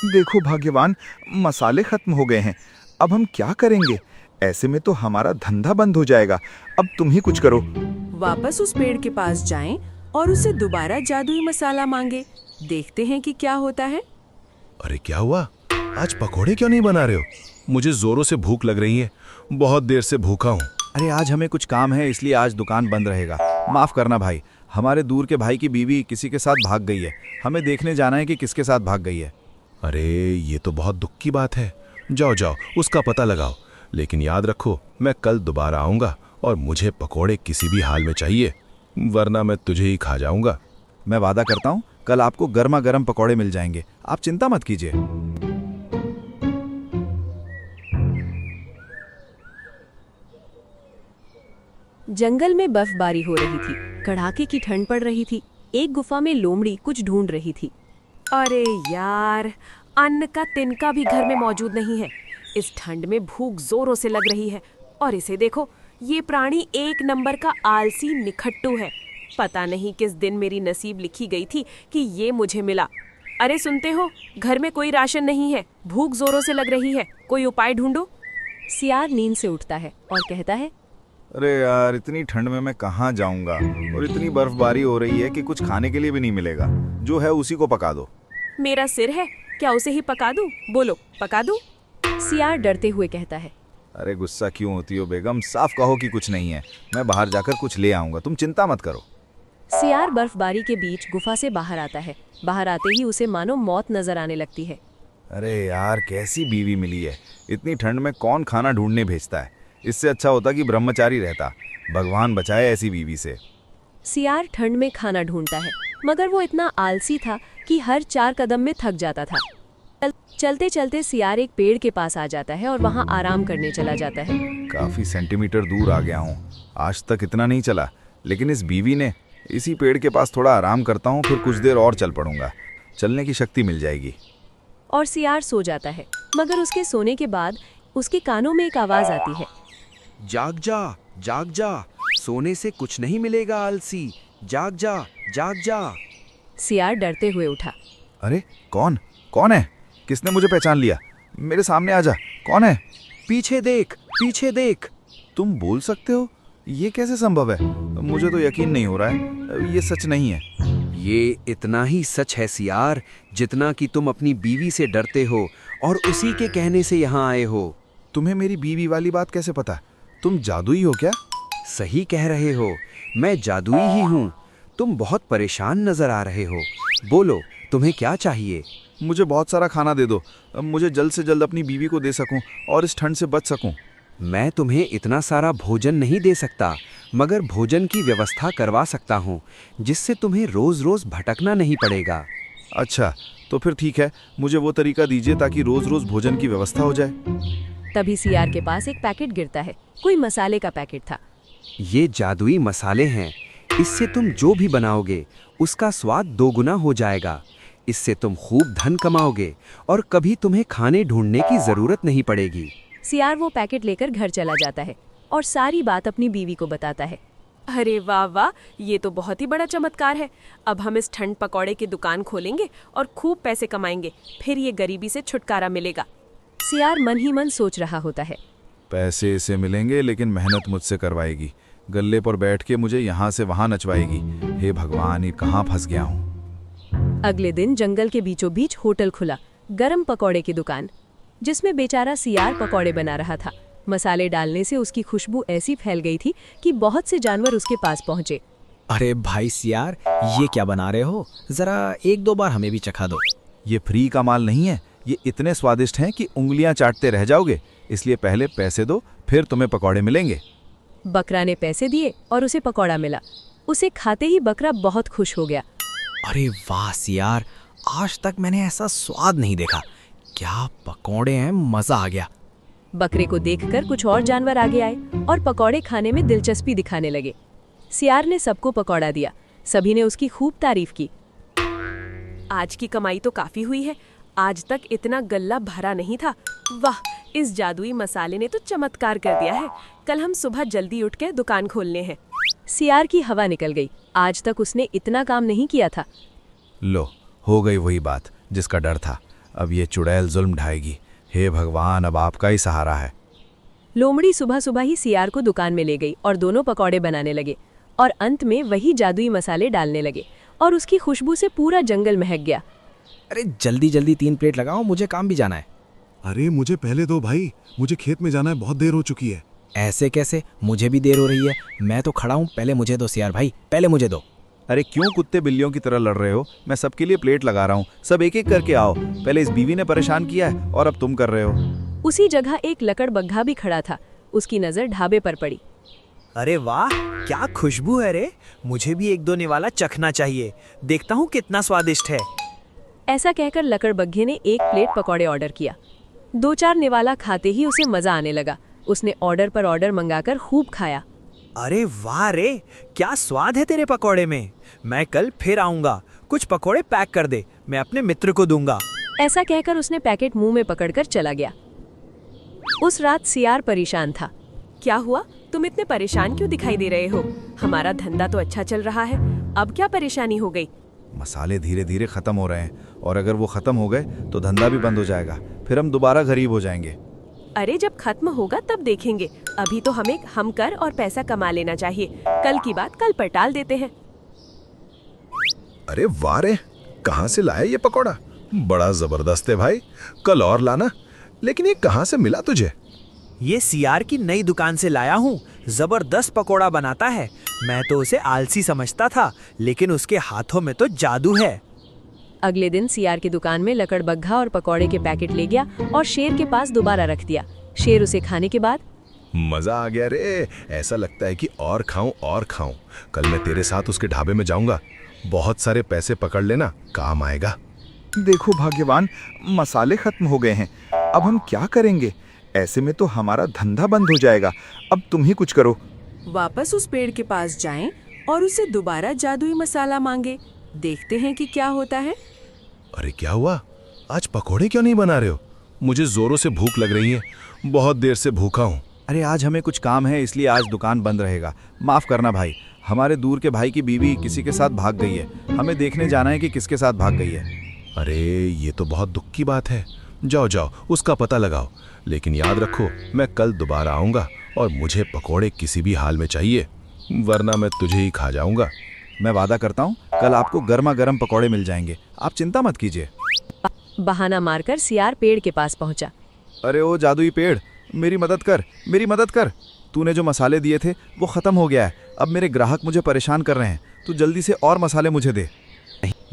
देखो भाग्यवान, मसाले खत्म हो गए हैं। अब हम क्या करेंगे? ऐसे में तो हमारा धंधा बंद हो जाएगा। अब तुम ही कुछ करो। वापस उस पेड़ के पास जाएं और उससे दोबारा जादुई मसाला मांगे। देखते हैं कि क्या होता है। अरे क्या हुआ? आज पकोड़े क्यों नहीं बना रहे हो? मुझे जोरों से भूख लग रही है। बहुत देर से भूखा हूँ। अरे आज हमें कुछ काम है, इसलिए आज दुकान बंद रहेगा। माफ करना भाई, हमारे दूर के भाई की बीवी किसी के साथ भाग गई है। हमें देखने जाना है कि किसके साथ भाग गई है। अरे ये तो बहुत दुख की बात है। जाओ जाओ उसका पता लगाओ, लेकिन याद रखो मैं कल दोबारा आऊँगा और मुझे पकोड़े किसी भी हाल में चाहिए, वरना मैं तुझे ही खा जाऊँगा। मैं वादा करता हूँ कल आपको गर्मा गर्म पकौड़े मिल जाएंगे, आप चिंता मत कीजिए। जंगल में बर्फबारी हो रही थी, कड़ाके की ठंड पड़ रही थी। एक गुफा में लोमड़ी कुछ ढूंढ रही थी। अरे यार, अन्न का तिनका भी घर में मौजूद नहीं है। इस ठंड में भूख जोरों से लग रही है। और इसे देखो, ये प्राणी एक नंबर का आलसी निखट्टू है। पता नहीं किस दिन मेरी नसीब लिखी गई थी कि ये मुझे मिला। अरे सुनते हो, घर में कोई राशन नहीं है, भूख जोरों से लग रही है, कोई उपाय ढूंढो। सियार नींद से उठता है और कहता है, अरे यार, इतनी ठंड में मैं कहाँ जाऊंगा? और इतनी बर्फबारी हो रही है कि कुछ खाने के लिए भी नहीं मिलेगा। जो है उसी को पका दो। मेरा सिर है, क्या उसे ही पका दूं? बोलो, पका दूं? सियार डरते हुए कहता है। अरे गुस्सा क्यों होती हो बेगम? साफ कहो कि कुछ नहीं है, मैं बाहर जाकर कुछ ले आऊंगा, तुम चिंता मत करो। सियार बर्फबारी के बीच गुफा से बाहर आता है। बाहर आते ही उसे मानो मौत नजर आने लगती है। अरे यार, कैसी बीवी मिली है! इतनी ठंड में कौन खाना ढूंढने भेजता है? इससे अच्छा होता कि ब्रह्मचारी रहता। भगवान बचाए ऐसी बीवी से। सियार ठंड में खाना ढूंढता है, मगर वो इतना आलसी था कि हर 4 कदम में थक जाता था। चलते चलते सियार एक पेड़ के पास आ जाता है और वहाँ आराम करने चला जाता है। काफी सेंटीमीटर दूर आ गया हूँ। आज तक इतना नहीं चला, लेकिन इस बीवी ने इसी पेड़ के पास थोड़ा आराम करता हूँ, फिर कुछ देर और चल पड़ूंगा, चलने की शक्ति मिल जाएगी। और सियार सो जाता है, मगर उसके सोने के बाद उसके कानों में एक आवाज आती है। जाग जा, जाग जा, सोने से कुछ नहीं मिलेगा आलसी, जाग जा, जाग जा। सियार डरते हुए उठा। अरे कौन कौन है? किसने मुझे पहचान लिया? मेरे सामने आ जा। कौन है? पीछे देख, पीछे देख। तुम बोल सकते हो? ये कैसे संभव है? मुझे तो यकीन नहीं हो रहा है, ये सच नहीं है। ये इतना ही सच है सियार, जितना कि तुम अपनी बीवी से डरते हो और उसी के कहने से यहाँ आए हो। तुम्हें मेरी बीवी वाली बात कैसे पता? तुम जादुई हो क्या? सही कह रहे हो, मैं जादुई ही हूँ। तुम बहुत परेशान नजर आ रहे हो। बोलो, तुम्हें क्या चाहिए? मुझे बहुत सारा खाना दे दो, मुझे जल्द से जल्द अपनी बीवी को दे सकूं और इस ठंड से बच सकूं। मैं तुम्हें इतना सारा भोजन नहीं दे सकता, मगर भोजन की व्यवस्था करवा सकता हूँ, जिससे तुम्हें रोज रोज भटकना नहीं पड़ेगा। अच्छा, तो फिर ठीक है, मुझे वो तरीका दीजिए ताकि रोज रोज भोजन की व्यवस्था हो जाए। तभी सियार के पास एक पैकेट गिरता है। कोई मसाले का पैकेट था। ये जादुई मसाले हैं, इससे तुम जो भी बनाओगे उसका स्वाद 2 गुना हो जाएगा। इससे तुम खूब धन कमाओगे और कभी तुम्हें खाने ढूंढने की जरूरत नहीं पड़ेगी। सियार वो पैकेट लेकर घर चला जाता है और सारी बात अपनी बीवी को बताता है। अरे वाह वाह, ये तो बहुत ही बड़ा चमत्कार है। अब हम इस ठंड पकौड़े की दुकान खोलेंगे और खूब पैसे कमाएंगे, फिर ये गरीबी से छुटकारा मिलेगा। सियार मन ही मन सोच रहा होता है। पैसे इसे मिलेंगे, लेकिन मेहनत मुझसे करवाएगी। गल्ले पर बैठ के मुझे यहाँ से वहाँ नचवाएगी। हे भगवान, ये कहाँ फंस गया हूँ। अगले दिन जंगल के बीचों बीच होटल खुला, गरम पकौड़े की दुकान, जिसमें बेचारा सियार पकौड़े बना रहा था। मसाले डालने से उसकी खुशबू ऐसी फैल गई थी कि बहुत से जानवर उसके पास पहुंचे। अरे भाई सियार, ये क्या बना रहे हो? जरा 1-2 बार हमें भी चखा दो। ये फ्री का माल नहीं है, ये इतने स्वादिष्ट हैं कि उंगलियां चाटते रह जाओगे। इसलिए पहले पैसे दो, फिर तुम्हें पकौड़े मिलेंगे। बकरा ने पैसे दिए और उसे पकौड़ा मिला। उसे खाते ही बकरा बहुत खुश हो गया। अरे वाह सियार, आज तक मैंने ऐसा स्वाद नहीं देखा। क्या पकौड़े हैं, मजा आ गया। बकरे को देखकर कुछ और जानवर आगे आए और पकौड़े खाने में दिलचस्पी दिखाने लगे। सियार ने सबको पकौड़ा दिया। सभी ने उसकी खूब तारीफ की। आज की कमाई तो काफी हुई है, आज तक इतना गल्ला भरा नहीं था। वाह, इस जादुई मसाले ने तो चमत्कार कर दिया है। कल हम सुबह जल्दी उठ के दुकान खोलने हैं। सियार की हवा निकल गई, आज तक उसने इतना काम नहीं किया था। लो, हो गई वही बात जिसका डर था। अब ये चुड़ैल जुल्म ढाएगी। हे भगवान, अब आपका ही सहारा है। लोमड़ी सुबह सुबह ही सियार को दुकान में ले गई और दोनों पकौड़े बनाने लगे और अंत में वही जादुई मसाले डालने लगे और उसकी खुशबू से पूरा जंगल महक गया। अरे जल्दी जल्दी 3 प्लेट लगाओ, मुझे काम भी जाना है। अरे मुझे पहले दो भाई, मुझे खेत में जाना है, बहुत देर हो चुकी है। ऐसे कैसे, मुझे भी देर हो रही है। मैं तो खड़ा हूँ, पहले मुझे दो सियार भाई, पहले मुझे दो। अरे क्यों कुत्ते बिल्लियों की तरह लड़ रहे हो? मैं सबके लिए प्लेट लगा रहा हूँ, सब एक एक करके आओ। पहले इस बीवी ने परेशान किया है और अब तुम कर रहे हो। उसी जगह एक लकड़बग्घा भी खड़ा था। उसकी नजर ढाबे पर पड़ी। अरे वाह, क्या खुशबू है रे। मुझे भी 1-2 निवाला चखना चाहिए, देखता हूँ कितना स्वादिष्ट है। ऐसा कहकर लकड़बग्घे ने 1 प्लेट पकौड़े ऑर्डर किया। 2-4 निवाला खाते ही उसे मजा आने लगा। उसने ऑर्डर पर ऑर्डर मंगाकर खूब खाया। अरे वाह रे, क्या स्वाद है तेरे पकौड़े में। मैं कल फिर आऊंगा, कुछ पकौड़े पैक कर दे, मैं अपने मित्र को दूंगा। ऐसा कहकर उसने पैकेट मुंह में पकड़कर चला गया। उस रात सियार परेशान था। क्या हुआ? तुम इतने परेशान क्यों दिखाई दे रहे हो? हमारा धंधा तो अच्छा चल रहा है, अब क्या परेशानी हो गई? मसाले धीरे धीरे खत्म हो रहे हैं और अगर वो खत्म हो गए तो धंधा भी बंद हो जाएगा, फिर हम दोबारा गरीब हो जाएंगे। अरे जब खत्म होगा तब देखेंगे, अभी तो हमें हम कर और पैसा कमा लेना चाहिए। कल की बात कल पर टाल देते हैं। अरे वाह रे, कहाँ से लाया ये पकौड़ा? बड़ा जबरदस्त है भाई, कल और लाना। लेकिन ये कहाँ से मिला तुझे? ये सियार की नई दुकान से लाया हूँ, जबरदस्त पकौड़ा बनाता है। मैं तो उसे आलसी समझता था, लेकिन उसके हाथों में तो जादू है। अगले दिन सियार की दुकान में लकड़बग्घा और पकौड़े के पैकेट ले गया और शेर के पास दोबारा रख दिया। शेर उसे खाने के बाद, मजा आ गया रे, ऐसा लगता है कि और खाऊं और खाऊं। कल मैं तेरे साथ उसके ढाबे में जाऊंगा, बहुत सारे पैसे पकड़ लेना, काम आएगा। देखो भाग्यवान, मसाले खत्म हो गए हैं, अब हम क्या करेंगे? ऐसे में तो हमारा धंधा बंद हो जाएगा। अब तुम ही कुछ करो। वापस उस पेड़ के पास जाएं और उसे दोबारा जादुई मसाला मांगे। देखते हैं कि क्या होता है। अरे क्या हुआ, आज पकोड़े क्यों नहीं बना रहे हो? मुझे जोरों से भूख लग रही है, बहुत देर से भूखा हूँ। अरे आज हमें कुछ काम है, इसलिए आज दुकान बंद रहेगा। माफ करना भाई, हमारे दूर के भाई की बीवी किसी के साथ भाग गई है। हमें देखने जाना है कि किसके साथ भाग गई है। अरे ये तो बहुत दुख की बात है। जाओ जाओ, उसका पता लगाओ, लेकिन याद रखो मैं कल दोबारा आऊँगा और मुझे पकोड़े किसी भी हाल में चाहिए, वरना मैं तुझे ही खा जाऊँगा। मैं वादा करता हूँ कल आपको गर्मा गर्म पकौड़े मिल जाएंगे, आप चिंता मत कीजिए। बहाना मारकर सियार पेड़ के पास पहुंचा। अरे ओ जादुई पेड़, मेरी मदद कर, मेरी मदद कर। तूने जो मसाले दिए थे वो ख़त्म हो गया है, अब मेरे ग्राहक मुझे परेशान कर रहे हैं। तू जल्दी से और मसाले मुझे दे।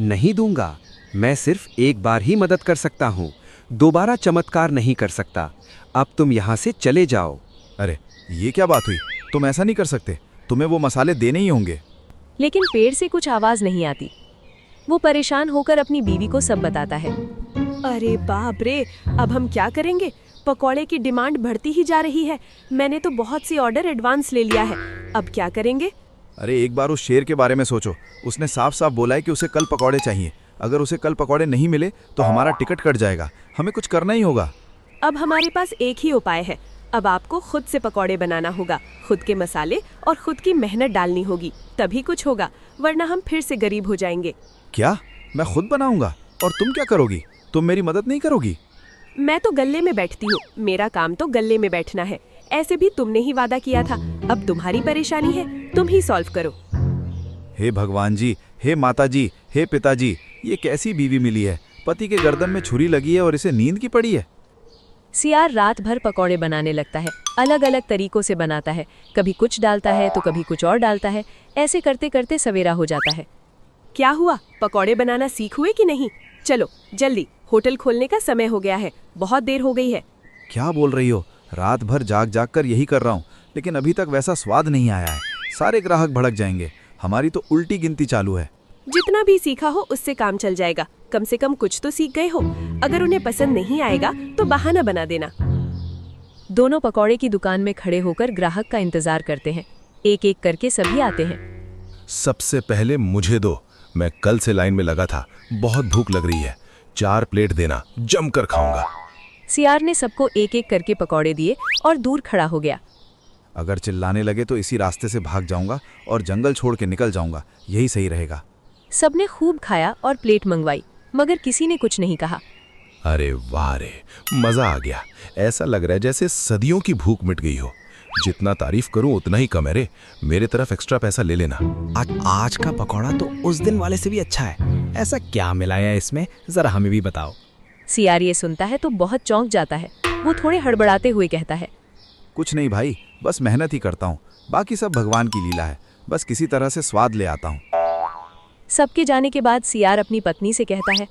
नहीं दूंगा, मैं सिर्फ एक बार ही मदद कर सकता हूँ, दोबारा चमत्कार नहीं कर सकता। अब तुम यहाँ से चले जाओ। अरे ये क्या बात हुई? तुम ऐसा नहीं कर सकते, तुम्हें वो मसाले देने ही होंगे। लेकिन पेड़ से कुछ आवाज नहीं आती। वो परेशान होकर अपनी बीवी को सब बताता है। अरे बाप रे, अब हम क्या करेंगे? पकौड़े की डिमांड बढ़ती ही जा रही है। मैंने तो बहुत सी ऑर्डर एडवांस ले लिया है, अब क्या करेंगे? अरे एक बार उस शेर के बारे में सोचो, उसने साफ साफ बोला है कि उसे कल पकौड़े चाहिए। अगर उसे कल पकौड़े नहीं मिले तो हमारा टिकट कट जाएगा, हमें कुछ करना ही होगा। अब हमारे पास एक ही उपाय है, अब आपको खुद से पकौड़े बनाना होगा, खुद के मसाले और खुद की मेहनत डालनी होगी, तभी कुछ होगा, वरना हम फिर से गरीब हो जाएंगे। क्या? मैं खुद बनाऊंगा और तुम क्या करोगी? तुम मेरी मदद नहीं करोगी? मैं तो गल्ले में बैठती हूँ, मेरा काम तो गल्ले में बैठना है। ऐसे भी तुमने ही वादा किया था, अब तुम्हारी परेशानी है, तुम ही सॉल्व करो। हे भगवान जी, हे माता जी, हे पिताजी, ये कैसी बीवी मिली है? पति के गर्दन में छुरी लगी है और इसे नींद की पड़ी है। सियार रात भर पकौड़े बनाने लगता है, अलग अलग तरीकों से बनाता है, कभी कुछ डालता है तो कभी कुछ और डालता है। ऐसे करते करते सवेरा हो जाता है। क्या हुआ, पकौड़े बनाना सीख हुए कि नहीं? चलो जल्दी, होटल खोलने का समय हो गया है, बहुत देर हो गई है। क्या बोल रही हो? रात भर जाग जाग कर यही कर रहा हूँ, लेकिन अभी तक वैसा स्वाद नहीं आया है। सारे ग्राहक भड़क जाएंगे, हमारी तो उल्टी गिनती चालू है। जितना भी सीखा हो उससे काम चल जाएगा, कम से कम कुछ तो सीख गए हो। अगर उन्हें पसंद नहीं आएगा तो बहाना बना देना। दोनों पकौड़े की दुकान में खड़े होकर ग्राहक का इंतजार करते हैं। एक एक करके सभी आते हैं। सबसे पहले मुझे दो, मैं कल से लाइन में लगा था, बहुत भूख लग रही है। 4 प्लेट देना, जमकर खाऊंगा। सियार ने सबको एक एक करके पकौड़े दिए और दूर खड़ा हो गया। अगर चिल्लाने लगे तो इसी रास्ते से भाग जाऊंगा और जंगल छोड़ के निकल जाऊंगा, यही सही रहेगा। सबने खूब खाया और प्लेट मंगवाई, मगर किसी ने कुछ नहीं कहा। अरे वाह रे, मजा आ गया। ऐसा लग रहा है जैसे सदियों की भूख मिट गई हो। जितना तारीफ करूं उतना ही कम है रे। मेरे तरफ एक्स्ट्रा पैसा ले लेना। आज का पकौड़ा तो उस दिन वाले से भी अच्छा है। ऐसा क्या मिलाया है इसमें, जरा हमें भी बताओ। सियार ये सुनता है तो बहुत चौंक जाता है। वो थोड़े हड़बड़ाते हुए कहता है, कुछ नहीं भाई, बस मेहनत ही करता हूँ, बाकी सब भगवान की लीला है। बस किसी तरह से स्वाद ले आता हूँ। सबके जाने के बाद सियार अपनी पत्नी से कहता है,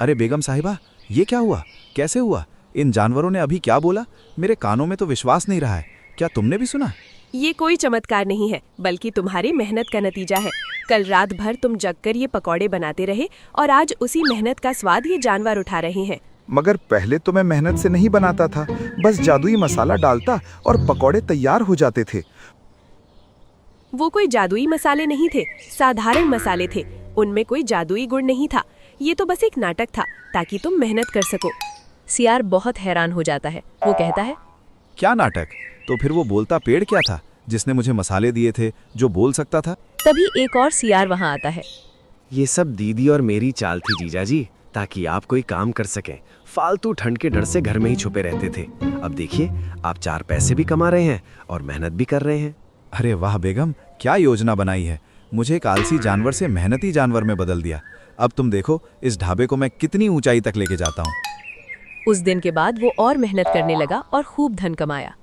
अरे बेगम साहिबा, ये क्या हुआ, कैसे हुआ? इन जानवरों ने अभी क्या बोला? मेरे कानों में तो विश्वास नहीं रहा है। क्या तुमने भी सुना? ये कोई चमत्कार नहीं है, बल्कि तुम्हारी मेहनत का नतीजा है। कल रात भर तुम जगकर ये पकौड़े बनाते रहे और आज उसी मेहनत का स्वाद ये जानवर उठा रहे हैं। मगर पहले तो मैं मेहनत से नहीं बनाता था, बस जादुई मसाला डालता और पकौड़े तैयार हो जाते थे। वो कोई जादुई मसाले नहीं थे, साधारण मसाले थे। उनमें कोई जादुई गुण नहीं था। ये तो बस एक नाटक था ताकि तुम मेहनत कर सको। सियार बहुत हैरान हो जाता है। वो कहता है, क्या नाटक? तो फिर वो बोलता पेड़ क्या था जिसने मुझे मसाले दिए थे, जो बोल सकता था? तभी एक और सियार वहाँ आता है। ये सब दीदी और मेरी चाल थी जीजा जी, ताकि आप कोई काम कर सकें। फालतू ठंड के डर से घर में ही छुपे रहते थे। अब देखिए, आप 4 पैसे भी कमा रहे हैं और मेहनत भी कर रहे हैं। अरे वाह बेगम, क्या योजना बनाई है। मुझे एक आलसी जानवर से मेहनती जानवर में बदल दिया। अब तुम देखो इस ढाबे को मैं कितनी ऊंचाई तक लेके जाता हूँ। उस दिन के बाद वो और मेहनत करने लगा और खूब धन कमाया।